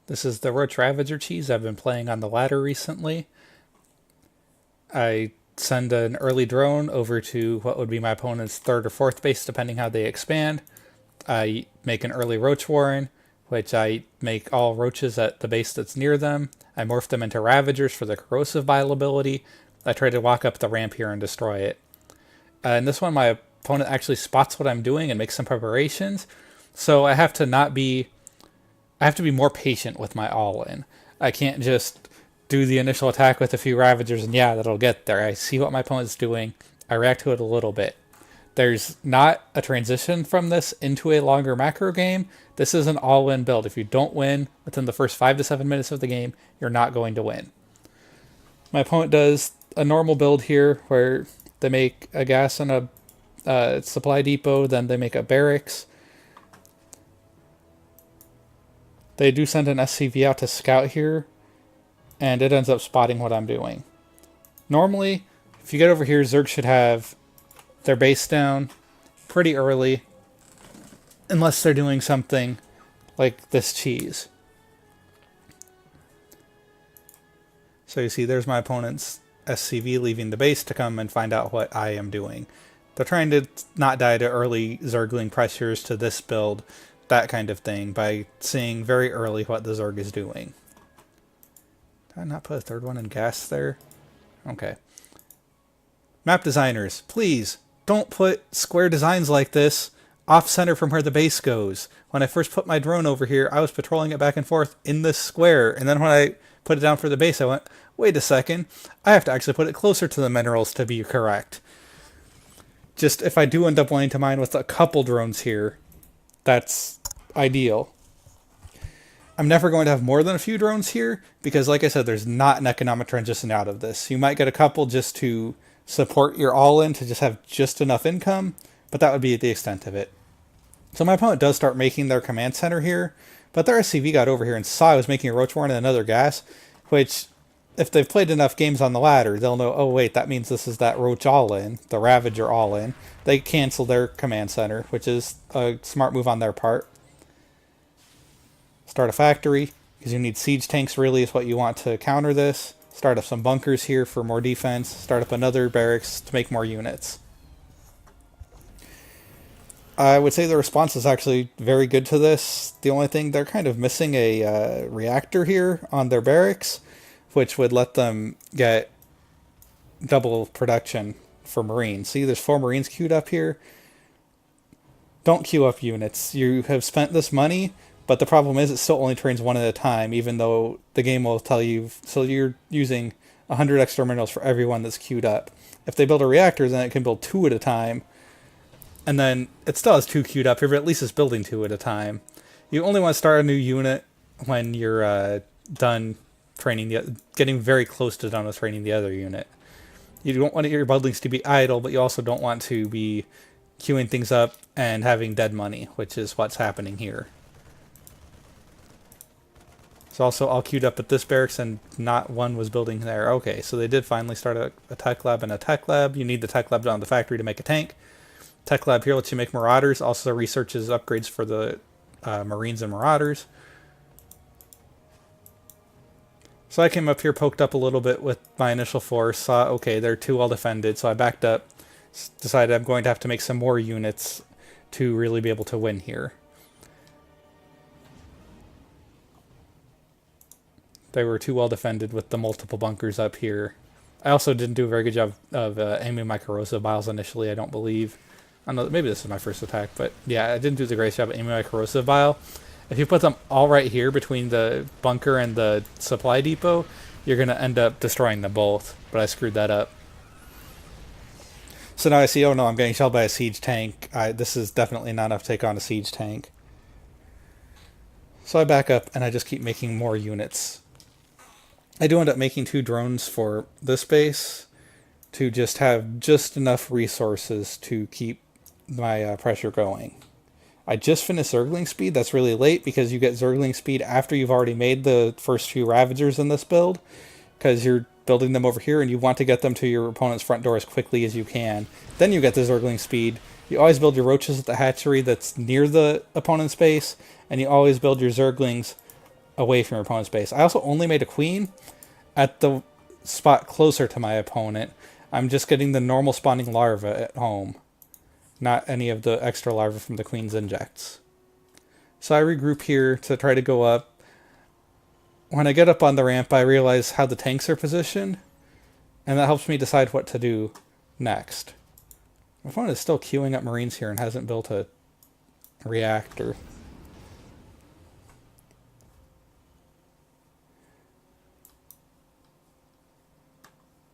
This is the Roach Ravager cheese I've been playing on the ladder recently. I send an early drone over to what would be my opponent's third or fourth base, depending how they expand. I make an early Roach Warren, which I make all roaches at the base that's near them. I morph them into Ravagers for the corrosive bile ability. I try to walk up the ramp here and destroy it. In this one, my opponent actually spots what I'm doing and makes some preparations, so I have to be more patient with my all-in. I can't just do the initial attack with a few Ravagers and yeah, that'll get there. I see what my opponent's doing. I react to it a little bit. There's not a transition from this into a longer macro game. This is an all-in build. If you don't win within the first 5 to 7 minutes of the game, you're not going to win. My opponent does a normal build here where they make a gas and a supply depot, then they make a barracks. They do send an SCV out to scout here, and it ends up spotting what I'm doing. Normally, if you get over here, Zerg should have their base down pretty early, unless they're doing something like this cheese. So you see, there's my opponent's SCV leaving the base to come and find out what I am doing. They're trying to not die to early Zergling pressures to this build, that kind of thing, by seeing very early what the Zerg is doing. Did I not put a third one in gas there? Okay. Map designers, please, don't put square designs like this off-center from where the base goes. When I first put my drone over here, I was patrolling it back and forth in this square, and then when I put it down for the base, I went, wait a second, I have to actually put it closer to the minerals to be correct. Just if I do end up wanting to mine with a couple drones here, that's ideal. I'm never going to have more than a few drones here, because like I said, there's not an economic transition out of this. You might get a couple just to support your all-in to just have just enough income, but that would be the extent of it. So my opponent does start making their command center here, but their SCV got over here and saw I was making a Roach Warren and another gas, which, if they've played enough games on the ladder, they'll know, oh wait, that means this is that Roach all-in, the Ravager all-in. They cancel their command center, which is a smart move on their part. Start a factory, because you need siege tanks really is what you want to counter this. Start up some bunkers here for more defense. Start up another barracks to make more units. I would say the response is actually very good to this. The only thing, they're kind of missing a reactor here on their barracks, which would let them get double production for Marines. See, there's 4 Marines queued up here. Don't queue up units. You have spent this money, but the problem is it still only trains 1 at a time, even though the game will tell you, so you're using 100 extra minerals for everyone that's queued up. If they build a reactor, then it can build 2 at a time, and then it still has 2 queued up here, but at least it's building 2 at a time. You only want to start a new unit when you're done training, getting very close to done with training the other unit. You don't want your buildings to be idle, but you also don't want to be queuing things up and having dead money, which is what's happening here. So also all queued up at this barracks and not one was building there. Okay, so they did finally start a tech lab and a tech lab. You need the tech lab down at the factory to make a tank. Tech lab here lets you make Marauders, also researches upgrades for the Marines and Marauders. So I came up here, poked up a little bit with my initial force, saw, okay, they're too well defended, so I backed up, decided I'm going to have to make some more units to really be able to win here. They were too well defended with the multiple bunkers up here. I also didn't do a very good job of aiming my corrosive biles initially, I don't believe. I know, maybe this is my first attack, but yeah, I didn't do the greatest job of aiming my corrosive bile. If you put them all right here between the bunker and the supply depot, you're going to end up destroying them both, but I screwed that up. So now I see, oh no, I'm getting shelled by a siege tank. This is definitely not enough to take on a siege tank. So I back up and I just keep making more units. I do end up making 2 drones for this base to just have just enough resources to keep my pressure going. I just finished Zergling speed. That's really late because you get Zergling speed after you've already made the first few Ravagers in this build, because you're building them over here and you want to get them to your opponent's front door as quickly as you can. Then you get the Zergling speed. You always build your Roaches at the hatchery that's near the opponent's base, and you always build your Zerglings away from your opponent's base. I also only made a queen at the spot closer to my opponent. I'm just getting the normal spawning larva at home, not any of the extra larvae from the queen's injects. So I regroup here to try to go up. When I get up on the ramp, I realize how the tanks are positioned, and that helps me decide what to do next. My opponent is still queuing up Marines here and hasn't built a reactor.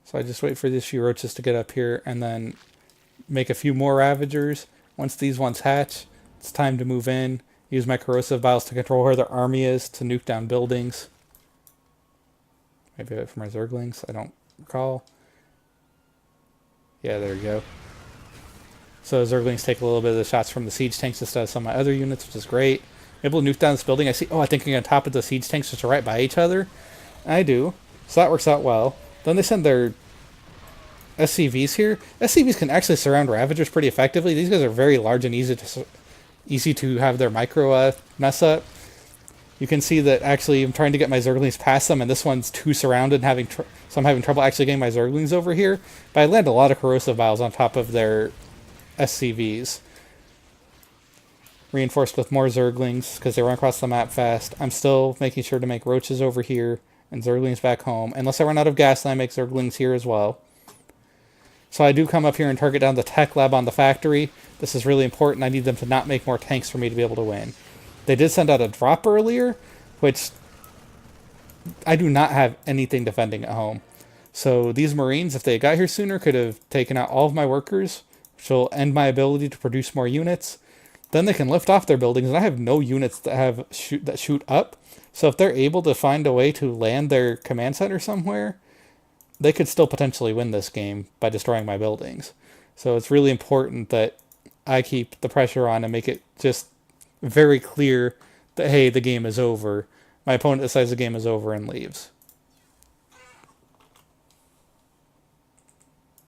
So I just wait for these few roaches to get up here and then make a few more Ravagers. Once these ones hatch, it's time to move in. Use my corrosive vials to control where their army is to nuke down buildings. Maybe for my Zerglings, I don't recall. Yeah, there we go. So Zerglings take a little bit of the shots from the siege tanks instead of some of my other units, which is great. I'm able to nuke down this building. I see, I think I'm on top of the siege tanks which are right by each other. I do. So that works out well. Then they send their SCVs here. SCVs can actually surround Ravagers pretty effectively. These guys are very large and easy to have their micro mess up. You can see that actually I'm trying to get my Zerglings past them, and this one's too surrounded, so I'm having trouble actually getting my Zerglings over here. But I land a lot of corrosive vials on top of their SCVs. Reinforced with more Zerglings, because they run across the map fast. I'm still making sure to make roaches over here, and Zerglings back home. Unless I run out of gas, then I make Zerglings here as well. So I do come up here and target down the tech lab on the factory. This is really important. I need them to not make more tanks for me to be able to win. They did send out a drop earlier, which I do not have anything defending at home. So these Marines, if they got here sooner, could have taken out all of my workers, which will end my ability to produce more units. Then they can lift off their buildings, and I have no units that shoot up. So if they're able to find a way to land their command center somewhere, they could still potentially win this game by destroying my buildings. So it's really important that I keep the pressure on and make it just very clear that, hey, the game is over. My opponent decides the game is over and leaves.